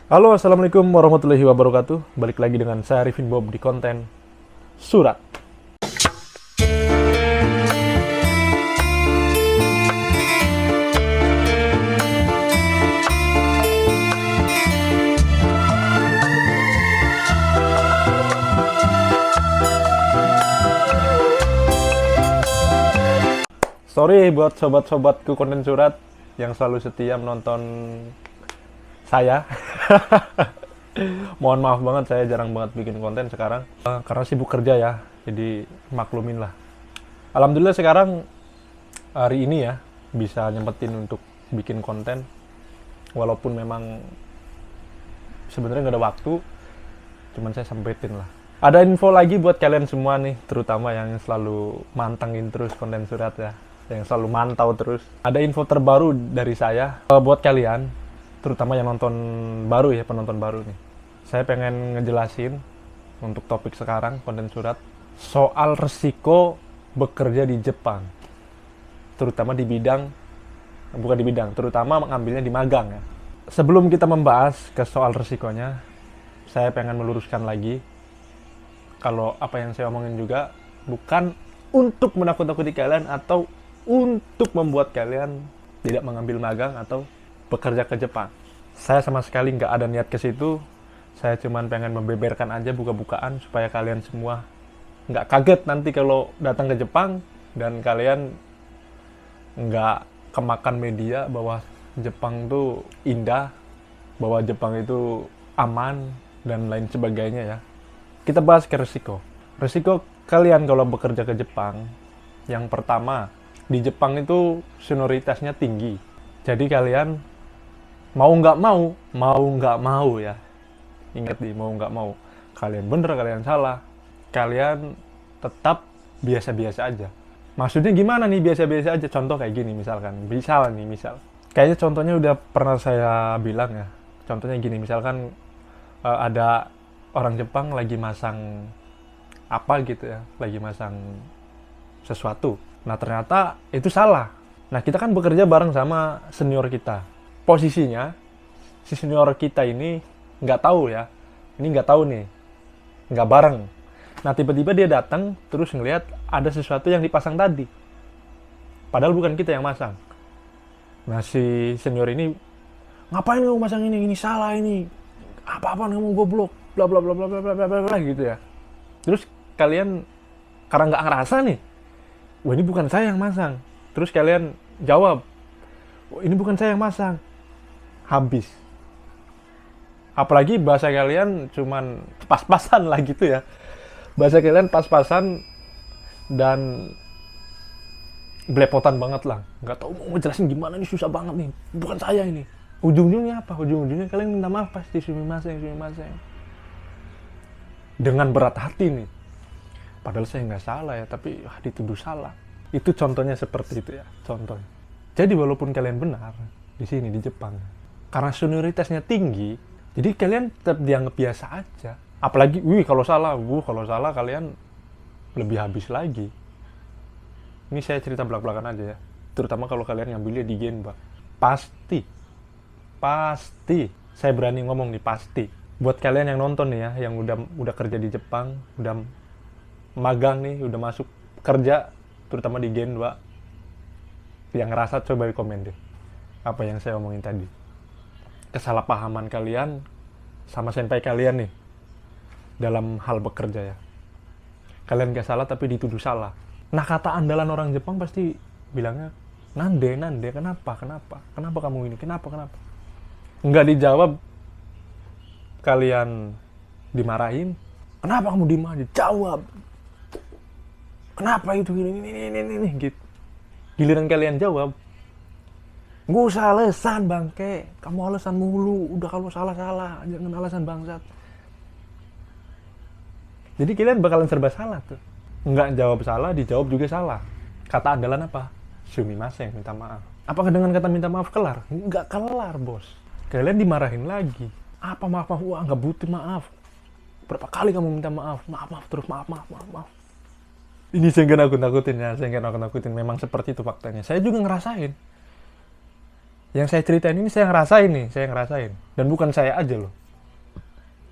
Halo, assalamualaikum warahmatullahi wabarakatuh. Balik lagi dengan saya Arifin Bob di konten Surat. Sorry buat sobat-sobatku konten surat yang selalu setia menonton saya. Mohon maaf banget, saya jarang banget bikin konten sekarang karena sibuk kerja ya, jadi maklumin lah. Alhamdulillah sekarang hari ini ya bisa nyempetin untuk bikin konten, walaupun memang sebenarnya nggak ada waktu, cuman saya sempetin lah. Ada info lagi buat kalian semua nih, terutama yang selalu mantengin terus konten surat ya, yang selalu mantau terus. Ada info terbaru dari saya buat kalian, terutama yang nonton baru ya, penonton baru nih. Saya pengen ngejelasin untuk topik sekarang konten surat soal resiko bekerja di Jepang, terutama di bidang, bukan di bidang, terutama mengambilnya di magang ya. Sebelum kita membahas ke soal resikonya, saya pengen meluruskan lagi kalau apa yang saya omongin juga bukan untuk menakut-nakuti kalian atau untuk membuat kalian tidak mengambil magang atau bekerja ke Jepang. Saya sama sekali nggak ada niat ke situ. Saya cuman pengen membeberkan aja buka-bukaan supaya kalian semua nggak kaget nanti kalau datang ke Jepang dan kalian nggak kemakan media bahwa Jepang tuh indah, bahwa Jepang itu aman dan lain sebagainya ya. Kita bahas ke resiko. Resiko kalian kalau bekerja ke Jepang, yang pertama, di Jepang itu senioritasnya tinggi. Jadi kalian mau nggak mau ya. Ingat nih, mau nggak mau. Kalian bener, kalian salah. Kalian tetap biasa-biasa aja. Maksudnya gimana nih biasa-biasa aja? Contoh kayak gini misalkan. Misal. Kayaknya contohnya udah pernah saya bilang ya. Contohnya gini, misalkan ada orang Jepang lagi masang apa gitu ya, lagi masang sesuatu. Nah ternyata itu salah. Nah kita kan bekerja bareng sama senior kita. Posisinya si senior kita ini nggak tahu ya, ini nggak tahu nih, nggak bareng. Nah tiba-tiba dia datang terus ngelihat ada sesuatu yang dipasang tadi, padahal bukan kita yang masang. Nah si senior ini, ngapain kamu masang ini salah, ini apa-apaan kamu goblok, bla bla bla bla bla bla bla bla gitu ya. Terus kalian karena nggak ngerasa nih, wah ini bukan saya yang masang. Terus kalian jawab, wah ini bukan saya yang masang. Habis. Apalagi bahasa kalian cuman pas-pasan lah gitu ya. Bahasa kalian pas-pasan dan belepotan banget lah. Nggak tahu mau ngejelasin gimana, nih susah banget nih. Bukan saya ini. Ujung-ujungnya apa? Ujung-ujungnya kalian minta maaf pasti, sumimasen. Dengan berat hati nih. Padahal saya nggak salah ya, tapi dituduh salah. Itu contohnya seperti itu ya, contoh. Jadi walaupun kalian benar di sini di Jepang, karena senioritasnya tinggi, jadi kalian tetap dianggap biasa aja. Apalagi, kalau salah kalian lebih habis lagi. Ini saya cerita belak-belakan aja ya. Terutama kalau kalian ngambilnya di Genba. Pasti. Saya berani ngomong nih, pasti. Buat kalian yang nonton nih ya, yang udah kerja di Jepang, udah magang nih, udah masuk kerja, terutama di Genba, yang ngerasa coba komen deh apa yang saya omongin tadi. Kesalahpahaman kalian sama senpai kalian nih dalam hal bekerja ya. Kalian gak salah tapi dituduh salah. Nah kata andalan orang Jepang pasti bilangnya nande, kenapa kamu ini, kenapa. Nggak dijawab, kalian dimarahin, kenapa kamu diem aja, jawab, kenapa itu ini gitu. Giliran kalian jawab, nggak usah alasan bangke, kamu alasan mulu, udah kalau salah jangan alasan bangsat. Jadi kalian bakalan serba salah tuh. Nggak jawab salah, dijawab juga salah. Kata andalan apa? Sumimasen, minta maaf. Apakah dengan kata minta maaf kelar? Nggak kelar bos. Kalian dimarahin lagi. Apa maaf? Wah nggak butuh maaf. Berapa kali kamu minta maaf? Maaf terus maaf. Ini saya nggak nakut-nakutin ya, Memang seperti itu faktanya. Saya juga ngerasain. Yang saya ceritain ini saya ngerasain nih, saya ngerasain. Dan bukan saya aja loh.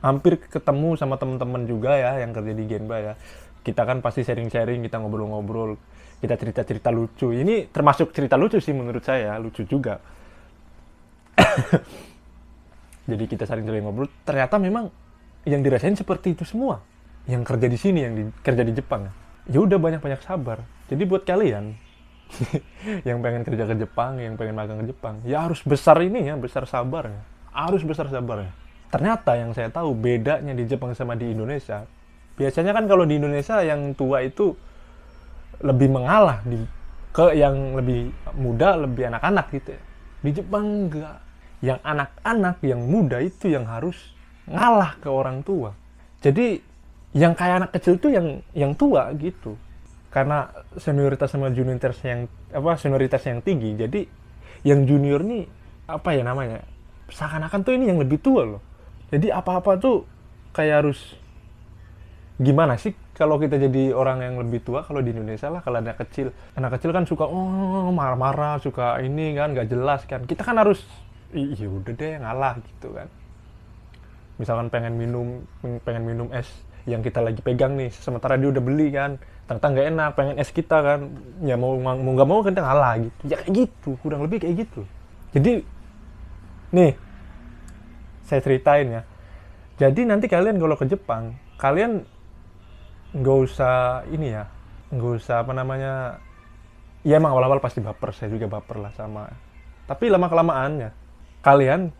Hampir ketemu sama teman-teman juga ya yang kerja di Genba ya. Kita kan pasti sharing-sharing, kita ngobrol-ngobrol, kita cerita-cerita lucu. Ini termasuk cerita lucu sih menurut saya, lucu juga. Jadi kita sering-sering ngobrol, ternyata memang yang dirasain seperti itu semua. Yang kerja di sini, kerja di Jepang. Ya udah banyak-banyak sabar. Jadi buat kalian yang pengen kerja ke Jepang, yang pengen magang ke Jepang, ya harus besar ini ya, besar sabarnya. Harus besar sabarnya. Ternyata yang saya tahu bedanya di Jepang sama di Indonesia. Biasanya kan kalau di Indonesia yang tua itu lebih mengalah ke yang lebih muda, lebih anak-anak gitu ya. Di Jepang enggak. Yang anak-anak, yang muda itu yang harus ngalah ke orang tua. Jadi yang kayak anak kecil itu yang tua gitu. Karena senioritas sama senioritas yang tinggi. Jadi yang junior nih apa ya namanya? Seakan-akan tuh ini yang lebih tua loh. Jadi apa-apa tuh kayak harus gimana sih kalau kita jadi orang yang lebih tua kalau di Indonesia lah, kalau anak kecil kan suka marah-marah, suka ini kan nggak jelas kan. Kita kan harus iya udah deh ngalah gitu kan. Misalkan pengen minum es yang kita lagi pegang nih, sementara dia udah beli kan, ternyata nggak enak, pengen es kita kan, ya mau nggak mau kita ngalah gitu, ya kayak gitu, kurang lebih kayak gitu. Jadi nih saya ceritain ya, jadi nanti kalian kalau ke Jepang, kalian nggak usah ini ya, nggak usah apa namanya, ya emang awal-awal pasti baper, saya juga baper lah sama, tapi lama kelamaan ya kalian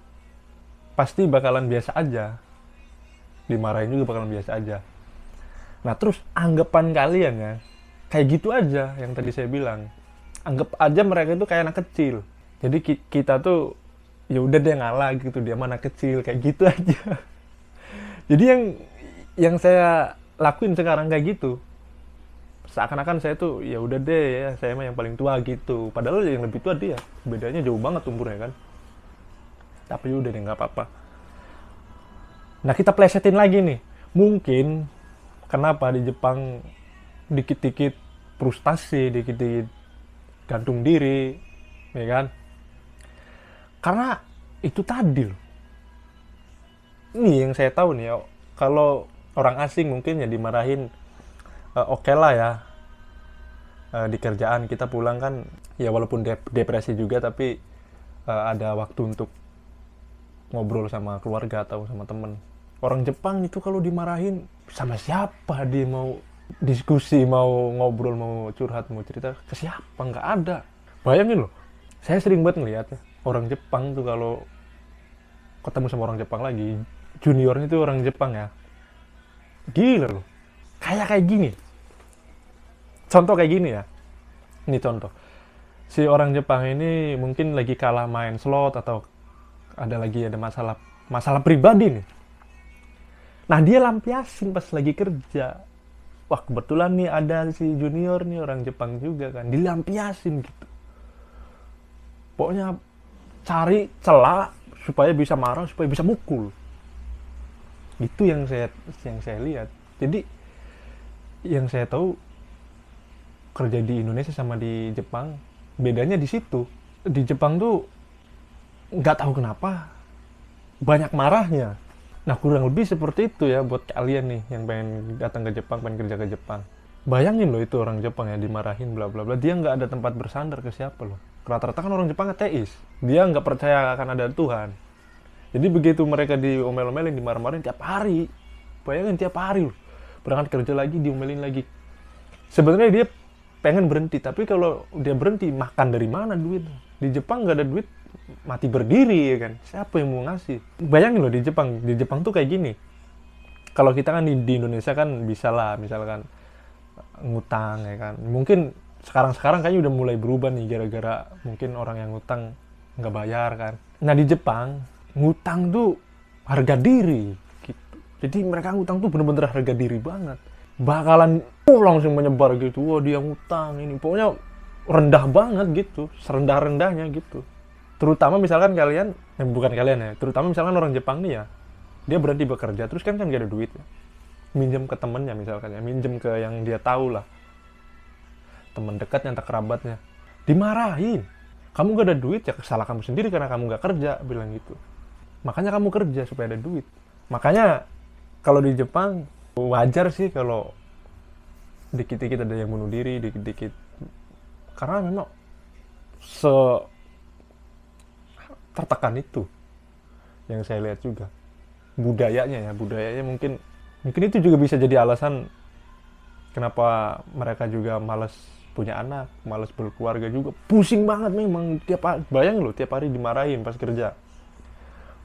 pasti bakalan biasa aja, dimarahin juga bakalan biasa aja. Nah terus anggapan kalian ya kayak gitu aja yang tadi saya bilang, anggap aja mereka itu kayak anak kecil. Jadi kita tuh ya udah deh ngalah gitu, dia mana kecil kayak gitu aja. Jadi yang saya lakuin sekarang kayak gitu, seakan-akan saya tuh ya udah deh ya, saya mah yang paling tua gitu, padahal yang lebih tua dia, bedanya jauh banget umurnya kan. Tapi udah deh nggak apa-apa. Nah kita plesetin lagi nih, mungkin kenapa di Jepang dikit-dikit frustasi, dikit-dikit gantung diri, ya kan? Karena itu tadi loh. Ini yang saya tahu nih ya, kalau orang asing mungkin ya dimarahin, oke lah ya, di kerjaan kita pulang kan, ya walaupun depresi juga tapi ada waktu untuk ngobrol sama keluarga atau sama temen. Orang Jepang itu kalau dimarahin sama siapa dia mau diskusi, mau ngobrol, mau curhat, mau cerita ke siapa, nggak ada. Bayangin loh, saya sering banget ngeliat ya, orang Jepang tuh kalau ketemu sama orang Jepang lagi, juniornya itu orang Jepang ya, gila loh, kayak gini. Contoh kayak gini ya, ini contoh. Si orang Jepang ini mungkin lagi kalah main slot atau ada masalah pribadi nih. Nah dia lampiasin pas lagi kerja. Wah kebetulan nih ada si junior nih orang Jepang juga kan, dilampiasin gitu. Pokoknya cari celah supaya bisa marah, supaya bisa mukul. Itu yang saya lihat. Jadi yang saya tahu kerja di Indonesia sama di Jepang bedanya di situ. Di Jepang tuh nggak tahu kenapa banyak marahnya. Nah kurang lebih seperti itu ya buat kalian nih yang pengen datang ke Jepang, pengen kerja ke Jepang. Bayangin loh itu orang Jepang ya dimarahin bla bla bla, dia nggak ada tempat bersandar ke siapa loh. Rata-rata kan orang Jepang ateis, dia nggak percaya akan ada Tuhan. Jadi begitu mereka diomel-omelin, dimarah-marahin tiap hari, bayangin tiap hari loh, berangkat kerja lagi diomelin lagi. Sebenarnya dia pengen berhenti, tapi kalau dia berhenti makan dari mana duit? Di Jepang nggak ada duit, mati berdiri ya kan, siapa yang mau ngasih? Bayangin loh di Jepang tuh kayak gini. Kalau kita kan di Indonesia kan bisa lah misalkan ngutang ya kan, mungkin sekarang kayaknya udah mulai berubah nih gara-gara mungkin orang yang ngutang nggak bayar kan. Nah di Jepang ngutang tuh harga diri gitu, jadi mereka ngutang tuh bener-bener harga diri banget, bakalan langsung menyebar gitu, wah dia ngutang ini, pokoknya rendah banget gitu, serendah-rendahnya gitu. Terutama misalkan kalian, bukan kalian ya, terutama misalkan orang Jepang nih ya, dia berhenti bekerja, terus kan gak ada duit ya. Minjem ke temennya misalkan ya, minjem ke yang dia tahu lah, teman dekatnya, entah kerabatnya, dimarahin. Kamu gak ada duit, ya salah kamu sendiri karena kamu gak kerja, bilang gitu. Makanya kamu kerja supaya ada duit. Makanya kalau di Jepang wajar sih kalau dikit-dikit ada yang bunuh diri, dikit-dikit, karena memang se tertekan itu yang saya lihat juga. Budayanya mungkin itu juga bisa jadi alasan kenapa mereka juga malas punya anak, malas berkeluarga juga. Pusing banget memang, bayang loh tiap hari dimarahin pas kerja.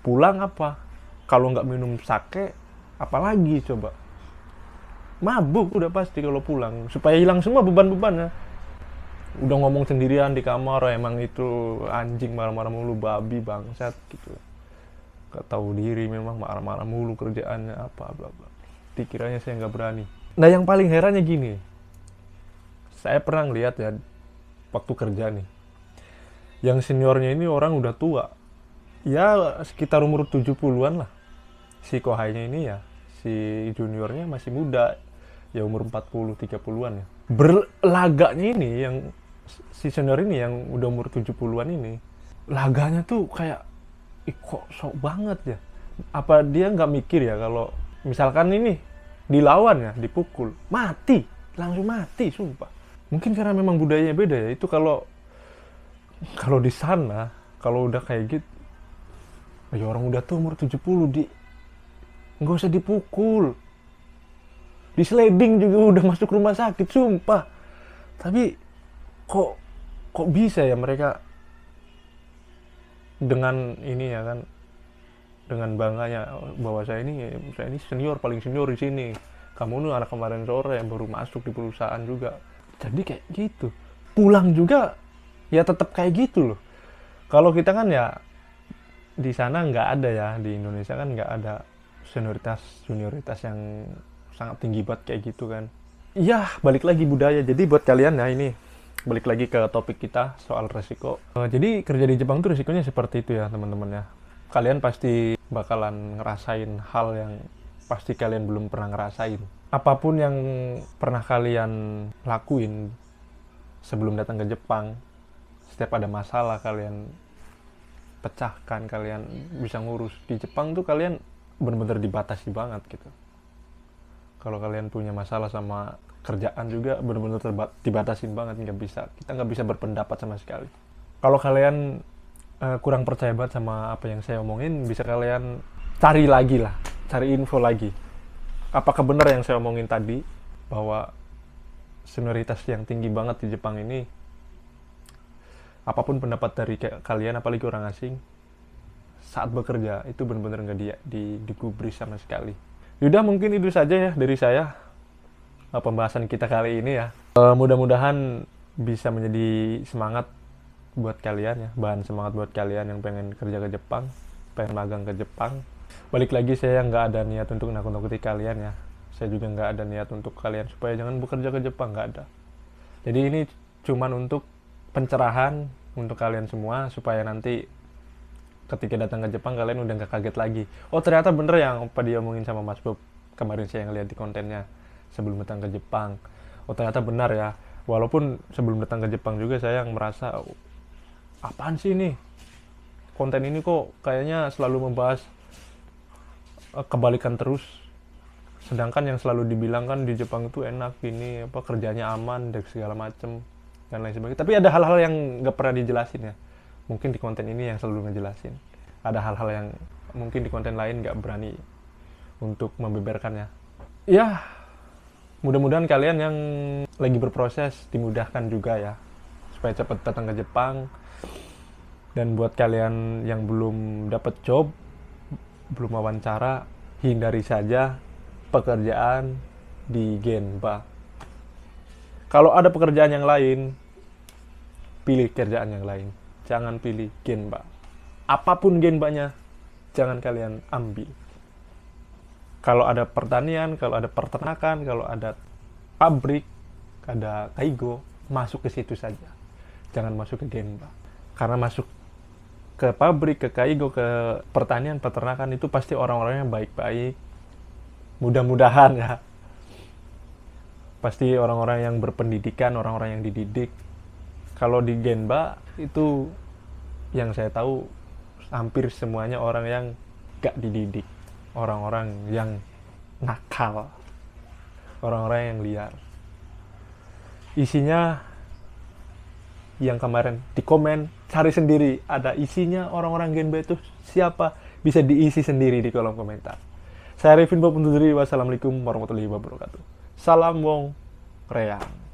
Pulang apa? Kalau nggak minum sake, apalagi coba? Mabuk udah pasti kalau pulang, supaya hilang semua beban-bebannya. Udah ngomong sendirian di kamar, emang itu anjing marah-marah mulu, babi bangsat gitu. Gak tahu diri memang, marah-marah mulu kerjaannya apa bla bla. Dikiranya saya nggak berani. Nah yang paling herannya gini, saya pernah lihat ya waktu kerja nih, yang seniornya ini orang udah tua, ya sekitar umur 70-an lah. Si kohainya ini ya, si juniornya masih muda, ya umur 40-30-an ya. Berlaganya ini yang si senior ini yang udah umur 70-an ini, laganya tuh kayak kok sok banget ya. Apa dia nggak mikir ya kalau misalkan ini dilawan ya, dipukul, mati, langsung mati, sumpah. Mungkin karena memang budayanya beda ya. Itu kalau di sana, kalau udah kayak gitu, ya orang udah tuh umur 70 nggak usah dipukul, di sliding juga udah masuk rumah sakit, sumpah. Tapi kok bisa ya mereka dengan ini ya kan, dengan bangganya bahwa saya ini senior, paling senior di sini. Kamu nih anak kemarin sore yang baru masuk di perusahaan juga. Jadi kayak gitu. Pulang juga ya tetap kayak gitu loh. Kalau kita kan ya di sana nggak ada ya, di Indonesia kan nggak ada senioritas yang sangat tinggi banget kayak gitu kan. Iya, balik lagi budaya. Jadi buat kalian ya, ini balik lagi ke topik kita soal resiko. Jadi kerja di Jepang tuh resikonya seperti itu ya teman-teman ya. Kalian pasti bakalan ngerasain hal yang pasti kalian belum pernah ngerasain. Apapun yang pernah kalian lakuin sebelum datang ke Jepang, setiap ada masalah kalian pecahkan, kalian bisa ngurus. Di Jepang tuh kalian benar-benar dibatasi banget gitu. Kalau kalian punya masalah sama kerjaan juga benar-benar dibatasin banget, kita nggak bisa berpendapat sama sekali. Kalau kalian kurang percaya banget sama apa yang saya omongin, bisa kalian cari info lagi. Apakah benar yang saya omongin tadi bahwa senioritas yang tinggi banget di Jepang ini, apapun pendapat dari kalian, apalagi orang asing, saat bekerja itu benar-benar nggak digubris sama sekali. Yaudah, mungkin itu saja ya dari saya pembahasan kita kali ini ya. Mudah-mudahan bisa menjadi semangat buat kalian ya, bahan semangat buat kalian yang pengen kerja ke Jepang, pengen magang ke Jepang. Balik lagi, saya nggak ada niat untuk nakut-nakuti kalian ya. Saya juga nggak ada niat untuk kalian supaya jangan bekerja ke Jepang, nggak ada. Jadi ini cuman untuk pencerahan untuk kalian semua, supaya nanti ketika datang ke Jepang kalian udah nggak kaget lagi. Oh ternyata bener yang apa dia omongin sama Mas Bob kemarin, saya ngeliat di kontennya sebelum datang ke Jepang. Oh ternyata benar ya. Walaupun sebelum datang ke Jepang juga saya yang merasa, apaan sih ini? Konten ini kok kayaknya selalu membahas kebalikan terus. Sedangkan yang selalu dibilang kan di Jepang itu enak, ini apa kerjanya aman dan segala macem dan lain sebagainya. Tapi ada hal-hal yang nggak pernah dijelasin ya. Mungkin di konten ini yang selalu ngejelasin. Ada hal-hal yang mungkin di konten lain nggak berani untuk membeberkannya. Ya, mudah-mudahan kalian yang lagi berproses dimudahkan juga ya, supaya cepat datang ke Jepang. Dan buat kalian yang belum dapat job, belum wawancara, hindari saja pekerjaan di Genba. Kalau ada pekerjaan yang lain, pilih kerjaan yang lain. Jangan pilih Genba. Apapun Genbanya, jangan kalian ambil. Kalau ada pertanian, kalau ada peternakan, kalau ada pabrik, ada kaigo, masuk ke situ saja. Jangan masuk ke Genba. Karena masuk ke pabrik, ke kaigo, ke pertanian, peternakan itu pasti orang-orangnya baik-baik. Mudah-mudahan ya. Pasti orang-orang yang berpendidikan, orang-orang yang dididik. Kalau di Genba itu yang saya tahu hampir semuanya orang yang gak dididik, orang-orang yang nakal, orang-orang yang liar. Isinya yang kemarin di komen, cari sendiri, ada isinya orang-orang Genba itu siapa, bisa diisi sendiri di kolom komentar. Saya Arifin Bob undur diri. Wassalamualaikum warahmatullahi wabarakatuh. Salam Wong Reang.